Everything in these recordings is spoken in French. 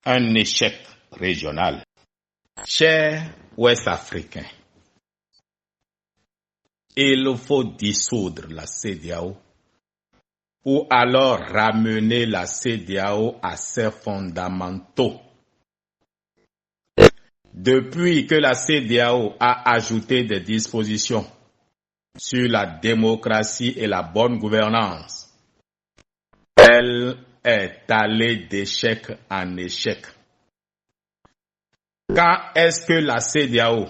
un échec régional. Chers Ouest-Africains, il faut dissoudre la CEDEAO ou alors ramener la CEDEAO à ses fondamentaux. Depuis que la CEDEAO a ajouté des dispositions sur la démocratie et la bonne gouvernance, elle est allée d'échec en échec. Quand est-ce que la CEDEAO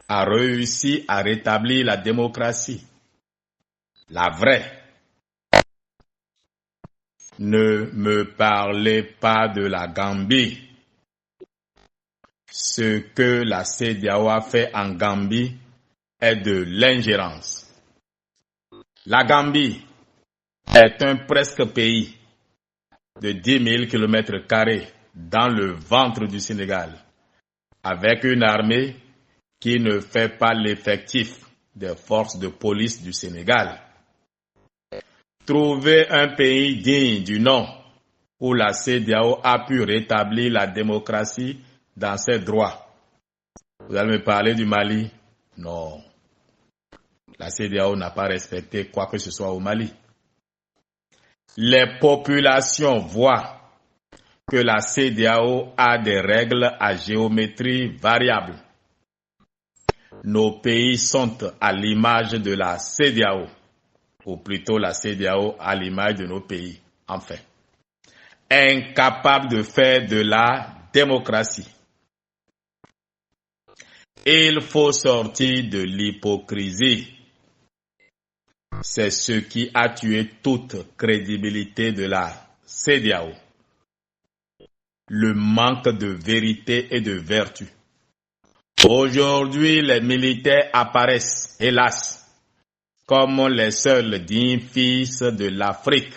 a réussi à rétablir la démocratie? La vraie. Ne me parlez pas de la Gambie. Ce que la CEDEAO a fait en Gambie est de l'ingérence. La Gambie est un presque pays de 10 000 km² dans le ventre du Sénégal, avec une armée qui ne fait pas l'effectif des forces de police du Sénégal. Trouver un pays digne du nom où la CEDEAO a pu rétablir la démocratie dans ses droits. Vous allez me parler du Mali? Non. La CEDEAO n'a pas respecté quoi que ce soit au Mali. Les populations voient que la CEDEAO a des règles à géométrie variable. Nos pays sont à l'image de la CEDEAO, ou plutôt la CEDEAO à l'image de nos pays, enfin. Incapables de faire de la démocratie. Il faut sortir de l'hypocrisie. C'est ce qui a tué toute crédibilité de la CEDEAO. Le manque de vérité et de vertu. Aujourd'hui, les militaires apparaissent, hélas, comme les seuls dignes fils de l'Afrique.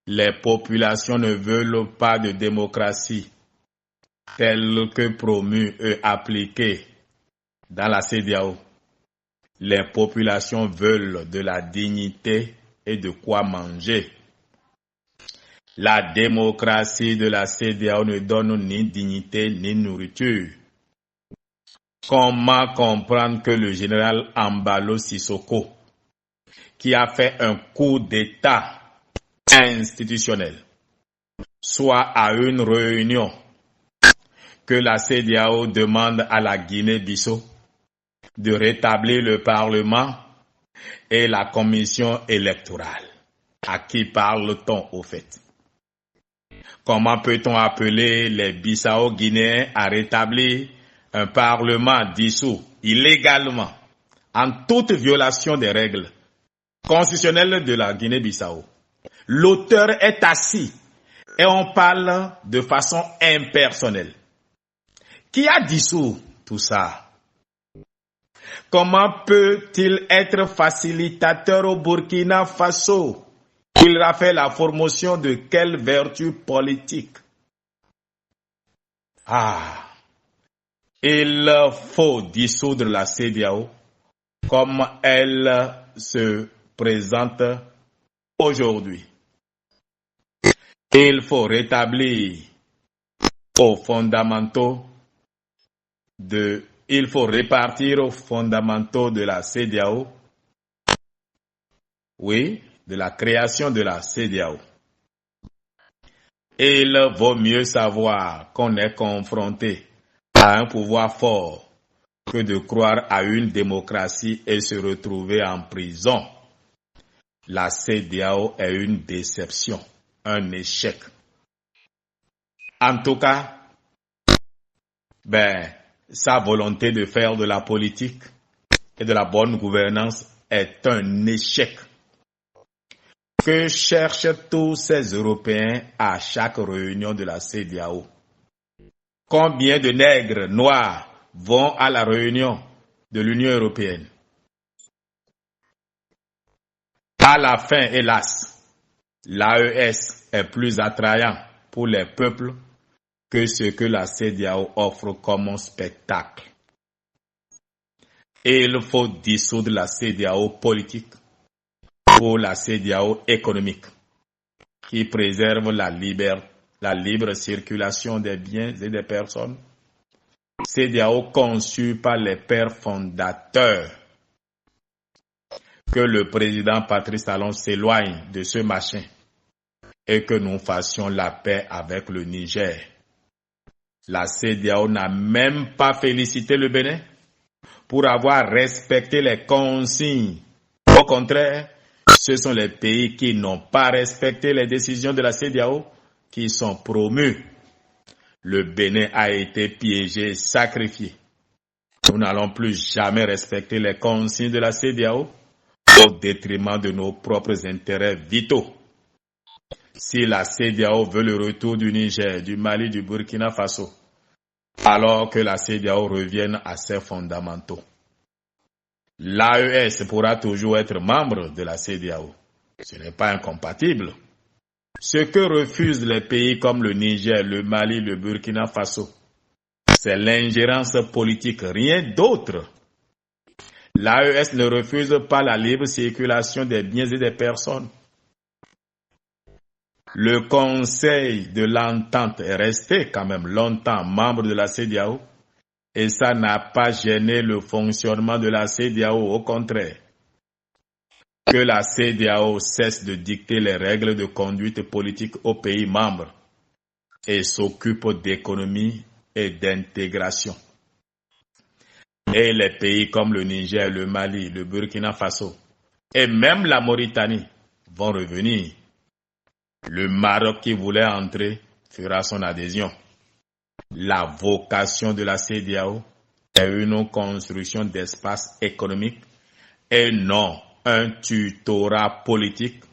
Les populations ne veulent pas de démocratie telle que promue et appliquée dans la CEDEAO. Les populations veulent de la dignité et de quoi manger. La démocratie de la CEDEAO ne donne ni dignité ni nourriture. Comment comprendre que le général Embalo Sissoko, qui a fait un coup d'État institutionnel, soit à une réunion que la CEDEAO demande à la Guinée-Bissau de rétablir le Parlement et la commission électorale? À qui parle-t-on au fait? Comment peut-on appeler les Bissau-Guinéens à rétablir un Parlement dissous illégalement, en toute violation des règles constitutionnelles de la Guinée-Bissau? L'auteur est assis et on parle de façon impersonnelle. Qui a dissous tout ça? Comment peut-il être facilitateur au Burkina Faso? Il a fait la promotion de quelle vertu politique? Il faut dissoudre la CEDEAO comme elle se présente aujourd'hui. Il faut rétablir aux fondamentaux il faut répartir aux fondamentaux de la CEDEAO, oui, de la création de la CEDEAO. Il vaut mieux savoir qu'on est confronté à un pouvoir fort que de croire à une démocratie et se retrouver en prison. La CEDEAO est une déception, un échec. En tout cas, sa volonté de faire de la politique et de la bonne gouvernance est un échec. Que cherchent tous ces Européens à chaque réunion de la CEDEAO? Combien de nègres noirs vont à la réunion de l'Union européenne? À la fin, hélas, l'AES est plus attrayant pour les peuples que ce que la CEDEAO offre comme spectacle. Et il faut dissoudre la CEDEAO politique pour la CEDEAO économique qui préserve la liberté la libre circulation des biens et des personnes. CEDEAO conçue par les pères fondateurs. Que le président Patrice Talon s'éloigne de ce machin et que nous fassions la paix avec le Niger. La CEDEAO n'a même pas félicité le Bénin pour avoir respecté les consignes. Au contraire, ce sont les pays qui n'ont pas respecté les décisions de la CEDEAO qui sont promus. Le Bénin a été piégé, sacrifié. Nous n'allons plus jamais respecter les consignes de la CEDEAO au détriment de nos propres intérêts vitaux. Si la CEDEAO veut le retour du Niger, du Mali, du Burkina Faso, alors que la CEDEAO revienne à ses fondamentaux. L'AES pourra toujours être membre de la CEDEAO. Ce n'est pas incompatible. Ce que refusent les pays comme le Niger, le Mali, le Burkina Faso, c'est l'ingérence politique, rien d'autre. L'AES ne refuse pas la libre circulation des biens et des personnes. Le Conseil de l'Entente est resté quand même longtemps membre de la CEDEAO et ça n'a pas gêné le fonctionnement de la CEDEAO, au contraire. Que la CEDEAO cesse de dicter les règles de conduite politique aux pays membres et s'occupe d'économie et d'intégration. Et les pays comme le Niger, le Mali, le Burkina Faso et même la Mauritanie vont revenir. Le Maroc qui voulait entrer fera son adhésion. La vocation de la CEDEAO est une construction d'espace économique et non un tutorat politique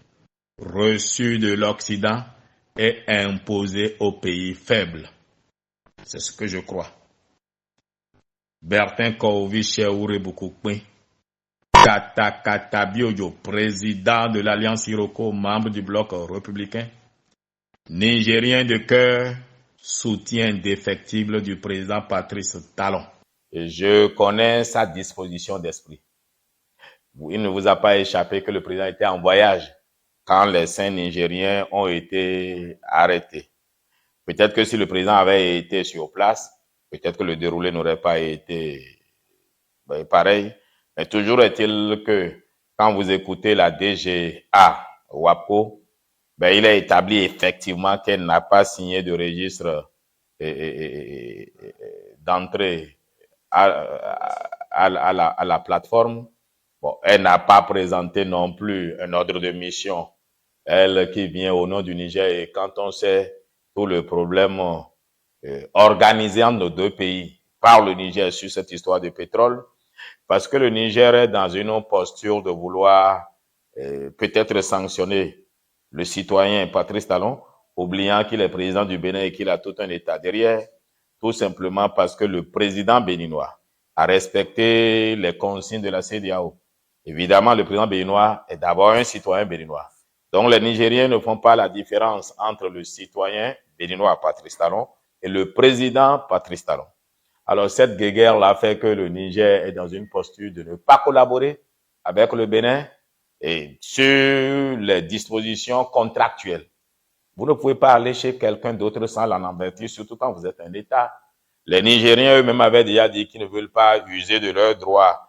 reçu de l'Occident et imposé aux pays faibles. C'est ce que je crois. Bertin Kouvi Cheoure Boukoukouin, Kata Katabiojo, président de l'Alliance Iroko, membre du bloc républicain, Nigérien de cœur, soutien indéfectible du président Patrice Talon. Et je connais sa disposition d'esprit. Il ne vous a pas échappé que le président était en voyage quand les 5 Nigériens ont été arrêtés. Peut-être que si le président avait été sur place, peut-être que le déroulé n'aurait pas été pareil. Mais toujours est-il que quand vous écoutez la DGA WAPO, il est établi effectivement qu'elle n'a pas signé de registre d'entrée à la plateforme. Bon, elle n'a pas présenté non plus un ordre de mission, elle qui vient au nom du Niger. Et quand on sait tout le problème organisé entre nos deux pays par le Niger sur cette histoire de pétrole, parce que le Niger est dans une posture de vouloir peut-être sanctionner le citoyen Patrice Talon, oubliant qu'il est président du Bénin et qu'il a tout un État derrière, tout simplement parce que le président béninois a respecté les consignes de la CEDEAO. Évidemment, le président béninois est d'abord un citoyen béninois. Donc, les Nigériens ne font pas la différence entre le citoyen béninois Patrice Talon et le président Patrice Talon. Alors, cette guéguerre-là fait que le Niger est dans une posture de ne pas collaborer avec le Bénin et sur les dispositions contractuelles. Vous ne pouvez pas aller chez quelqu'un d'autre sans l'en avertir, surtout quand vous êtes un État. Les Nigériens eux-mêmes avaient déjà dit qu'ils ne veulent pas user de leurs droits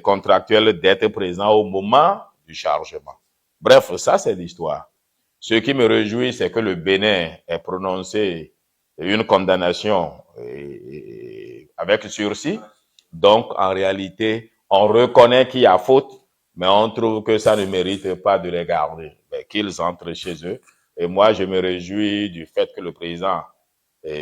contractuels d'être présents au moment du chargement. Bref, ça c'est l'histoire. Ce qui me réjouit, c'est que le Bénin ait prononcé une condamnation avec sursis. Donc, en réalité, on reconnaît qu'il y a faute, mais on trouve que ça ne mérite pas de les garder, qu'ils entrent chez eux. Et moi, je me réjouis du fait que le président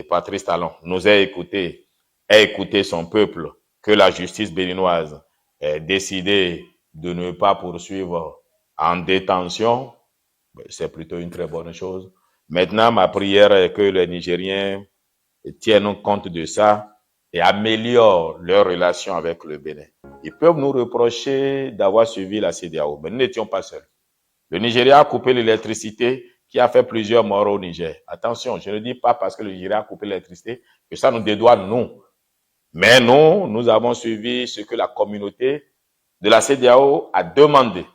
Patrice Talon nous ait écouté son peuple, que la justice béninoise ait décidé de ne pas poursuivre en détention. C'est plutôt une très bonne chose. Maintenant, ma prière est que les Nigériens tiennent compte de ça et améliorent leurs relations avec le Bénin. Ils peuvent nous reprocher d'avoir suivi la CEDEAO, mais nous n'étions pas seuls. Le Nigeria a coupé l'électricité qui a fait plusieurs morts au Niger. Attention, je ne dis pas parce que le Nigeria a coupé l'électricité que ça nous dédouane, nous. Mais nous avons suivi ce que la communauté de la CEDEAO a demandé.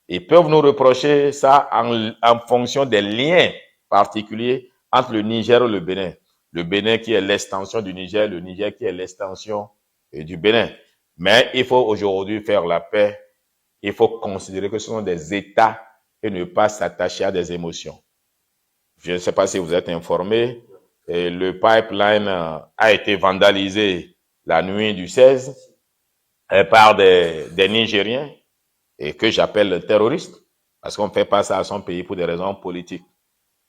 Ils peuvent nous reprocher ça en fonction des liens particuliers entre le Niger et le Bénin. Le Bénin qui est l'extension du Niger, le Niger qui est l'extension du Bénin. Mais il faut aujourd'hui faire la paix. Il faut considérer que ce sont des États et ne pas s'attacher à des émotions. Je ne sais pas si vous êtes informé, le pipeline a été vandalisé la nuit du 16 par des Nigériens et que j'appelle terroristes parce qu'on ne fait pas ça à son pays pour des raisons politiques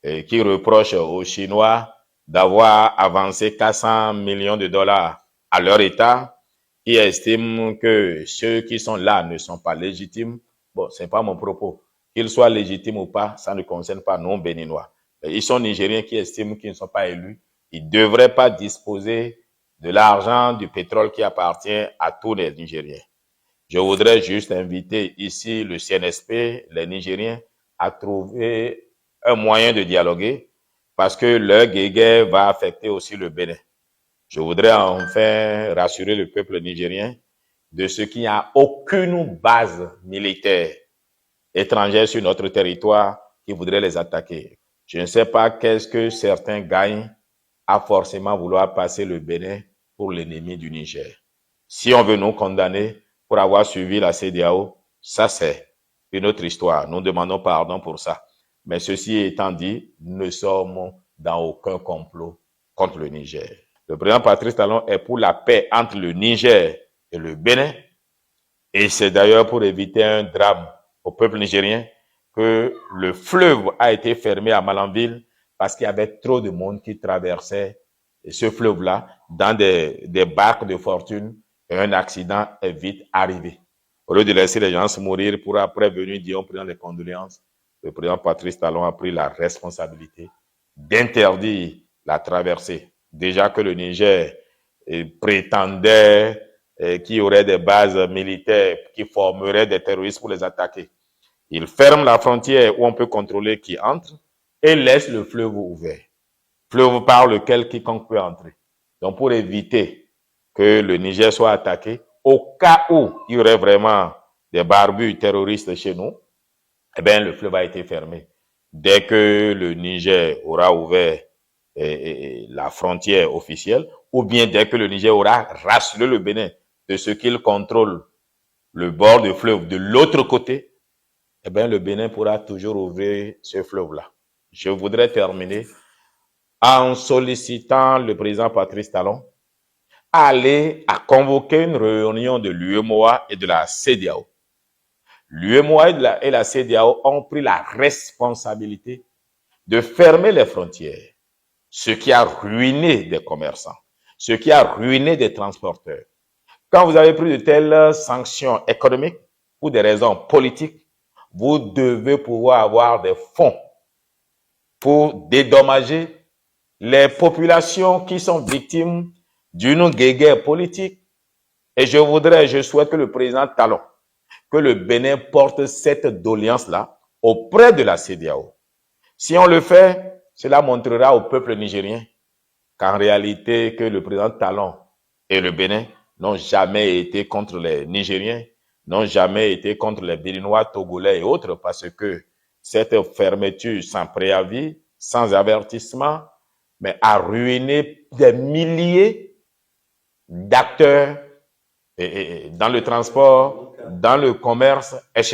et qui reprochent aux Chinois d'avoir avancé 400 millions de dollars à leur État, qui estiment que ceux qui sont là ne sont pas légitimes. Bon, ce n'est pas mon propos. Qu'ils soient légitimes ou pas, ça ne concerne pas nous, Béninois. Ils sont Nigériens qui estiment qu'ils ne sont pas élus. Ils ne devraient pas disposer de l'argent, du pétrole qui appartient à tous les Nigériens. Je voudrais juste inviter ici le CNSP, les Nigériens, à trouver un moyen de dialoguer parce que le guéguerre va affecter aussi le Bénin. Je voudrais enfin rassurer le peuple nigérien de ce qu'il n'y a aucune base militaire étrangère sur notre territoire qui voudrait les attaquer. Je ne sais pas qu'est-ce que certains gagnent à forcément vouloir passer le Bénin pour l'ennemi du Niger. Si on veut nous condamner pour avoir suivi la CEDEAO, ça c'est une autre histoire. Nous demandons pardon pour ça. Mais ceci étant dit, nous ne sommes dans aucun complot contre le Niger. Le président Patrice Talon est pour la paix entre le Niger et le Bénin. Et c'est d'ailleurs pour éviter un drame au peuple nigérien que le fleuve a été fermé à Malanville parce qu'il y avait trop de monde qui traversait ce fleuve-là dans des barques de fortune et un accident est vite arrivé. Au lieu de laisser les gens se mourir pour après venir dire on prend les condoléances, le président Patrice Talon a pris la responsabilité d'interdire la traversée. Déjà que le Niger prétendait qu'il y aurait des bases militaires qui formeraient des terroristes pour les attaquer. Il ferme la frontière où on peut contrôler qui entre et laisse le fleuve ouvert. Fleuve par lequel quiconque peut entrer. Donc pour éviter que le Niger soit attaqué, au cas où il y aurait vraiment des barbus terroristes chez nous, eh bien le fleuve a été fermé. Dès que le Niger aura ouvert la frontière officielle, ou bien dès que le Niger aura rassuré le Bénin de ce qu'il contrôle le bord du fleuve de l'autre côté, eh bien le Bénin pourra toujours ouvrir ce fleuve-là. Je voudrais terminer en sollicitant le président Patrice Talon à convoquer une réunion de l'UEMOA et de la CEDEAO. L'UEMOA et la CEDEAO ont pris la responsabilité de fermer les frontières, ce qui a ruiné des commerçants, ce qui a ruiné des transporteurs. Quand vous avez pris de telles sanctions économiques pour des raisons politiques, vous devez pouvoir avoir des fonds pour dédommager les populations qui sont victimes d'une guerre politique. Et je souhaite que le président Talon, que le Bénin porte cette doléance-là auprès de la CEDEAO. Si on le fait, cela montrera au peuple nigérien qu'en réalité, que le président Talon et le Bénin n'ont jamais été contre les Nigériens, n'ont jamais été contre les Béninois, Togolais et autres, parce que cette fermeture sans préavis, sans avertissement, mais a ruiné des milliers d'acteurs dans le transport, dans le commerce, etc.